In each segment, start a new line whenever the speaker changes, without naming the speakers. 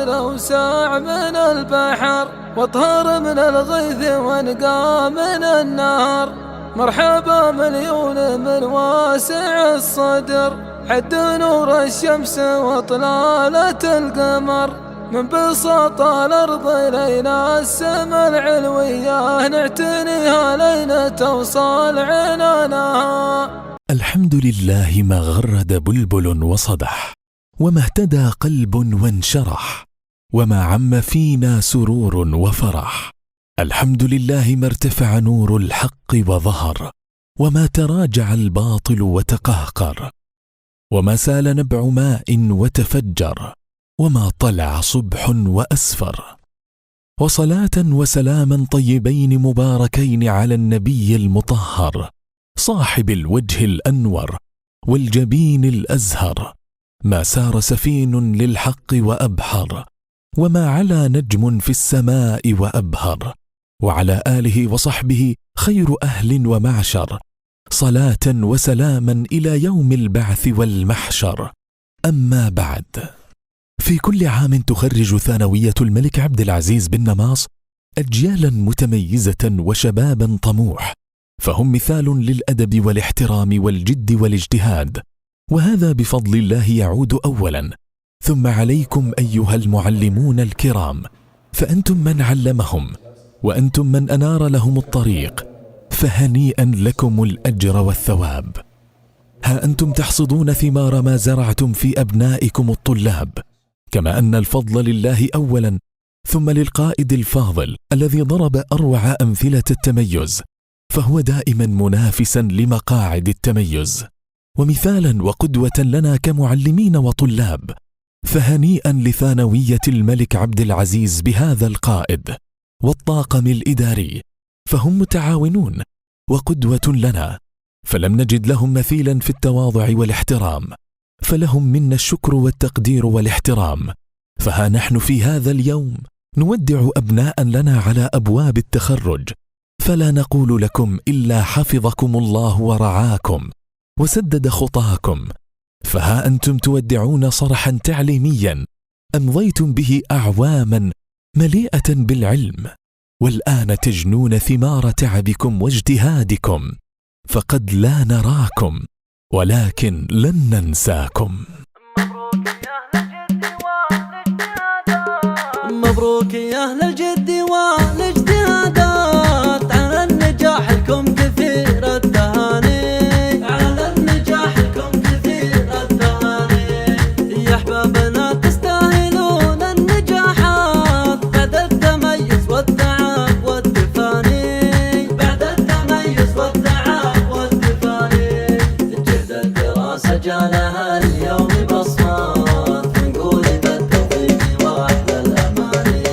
أوسع من البحر، واطهر من الغيث وانقى من النهر. مرحبا مليون من واسع الصدر، حد نور الشمس وطلالة القمر. من بساط الأرض لينا السما العلوية، نعتنيها لين توصل عنانها.
الحمد لله ما غرد بلبل وصدح، وما اهتدى قلب وانشرح، وما عم فينا سرور وفرح. الحمد لله ما ارتفع نور الحق وظهر، وما تراجع الباطل وتقهقر، وما سال نبع ماء وتفجر، وما طلع صبح وأسفر. وصلاة وسلاما طيبين مباركين على النبي المطهر، صاحب الوجه الأنور والجبين الأزهر. ما سار سفين للحق وأبحر، وما علا نجم في السماء وأبهر. وعلى آله وصحبه خير أهل ومعشر، صلاة وسلاما إلى يوم البعث والمحشر. أما بعد، في كل عام تخرج ثانوية الملك عبد العزيز بن نماص أجيالا متميزة وشبابا طموح، فهم مثال للأدب والاحترام والجد والاجتهاد، وهذا بفضل الله يعود أولا ثم عليكم أيها المعلمون الكرام، فأنتم من علمهم وأنتم من أنار لهم الطريق، فهنيئا لكم الأجر والثواب. ها أنتم تحصدون ثمار ما زرعتم في أبنائكم الطلاب، كما أن الفضل لله أولا ثم للقائد الفاضل الذي ضرب أروع أمثلة التميز، فهو دائما منافسا لمقاعد التميز ومثالا وقدوة لنا كمعلمين وطلاب. فهنيئا لثانوية الملك عبد العزيز بهذا القائد والطاقم الإداري، فهم متعاونون وقدوة لنا، فلم نجد لهم مثيلا في التواضع والاحترام، فلهم منا الشكر والتقدير والاحترام. فها نحن في هذا اليوم نودع أبناء لنا على أبواب التخرج، فلا نقول لكم إلا حفظكم الله ورعاكم وسدد خطاكم. فها أنتم تودعون صرحا تعليميا أمضيتم به أعواما مليئة بالعلم، والآن تجنون ثمار تعبكم واجتهادكم، فقد لا نراكم ولكن لن ننساكم.
مبروك يا أهل الجد والاجتهادات، على النجاح لكم كثير التهاني، على النجاح لكم كثير التهاني. يا أحبابنا تستاهلون النجاحات، بعد التميز والتعب والتفاني، بعد التميز والتعب والتفاني. جهد الدراسة جالها اليوم بصمات، ونقول بالتوفيق واحلى الأماني،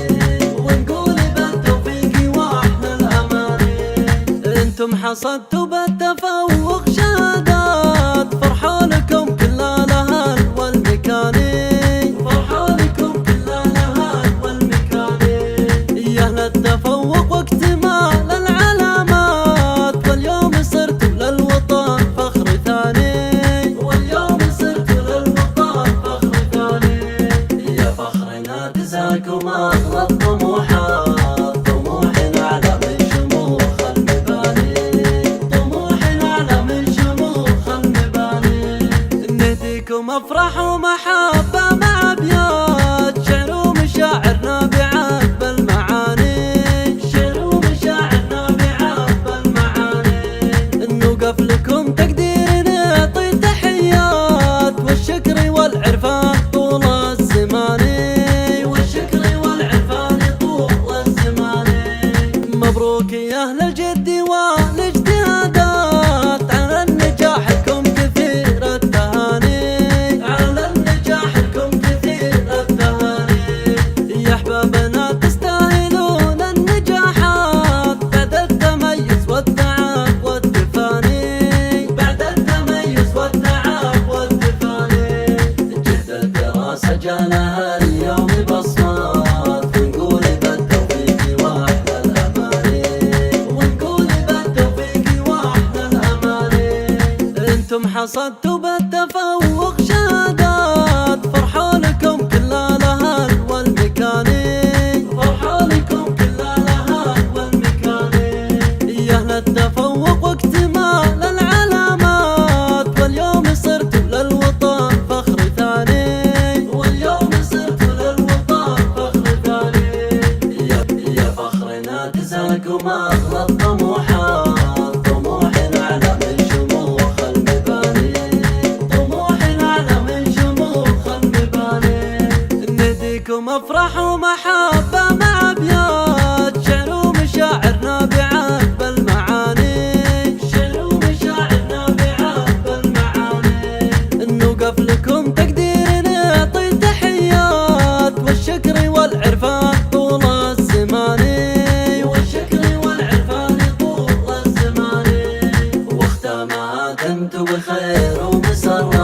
ونقول بالتوفيق واحلى الأماني. انتم حصدتوا بالتفوق شهادات، فرحانكم كل الأهل والمكاني، فرحانكم كل الأهل والمكاني. يا أهل التفوق واكتمال العلامات، واليوم صرتوا للوطن فخر ثاني، واليوم صرتوا للوطن فخر ثاني. يا فخرنا جزاكم أغلى الطموحات، طموحنا أعلى من شموخ المباني، طموحنا أعلى من شموخ المباني. نهديكم أفراح ومحبة مع أبيات، شعر ومشاعرنا بعذب المعاني، شعر ومشاعرنا بعذب المعاني. نوقف لكم تقدير نعطي تحيات، والشكر والعرفان طول الزمان، والشكر والعرفان طول الزمان. مبروك يا أهل الجد والاجتهادات، على النجاح لكم كثير التهاني، على النجاح لكم كثير التهاني. يا أحبابنا تستاهلون النجاحات، بعد التميز والتعب والتفاني، بعد التميز والتعب والتفاني. جهد الدراسة جالها اليوم بصمات، ونقول بالتوفيق واحلى الأماني، ونقول بالتوفيق واحلى الأماني. انتم حصدتوا بالتفوق شهادات، فرحانكم كل الأهل والمكاني، فرح ومحبة مع أبيات شعر ومشاعرنا بعذب المعاني، شعر ومشاعرنا بعذب المعاني. نوقف لكم تقدير نعطي تحيات والشكر والعرفان طول الزمان، والشكر والعرفان طول الزمان. واختامها دمت بخير ومسرات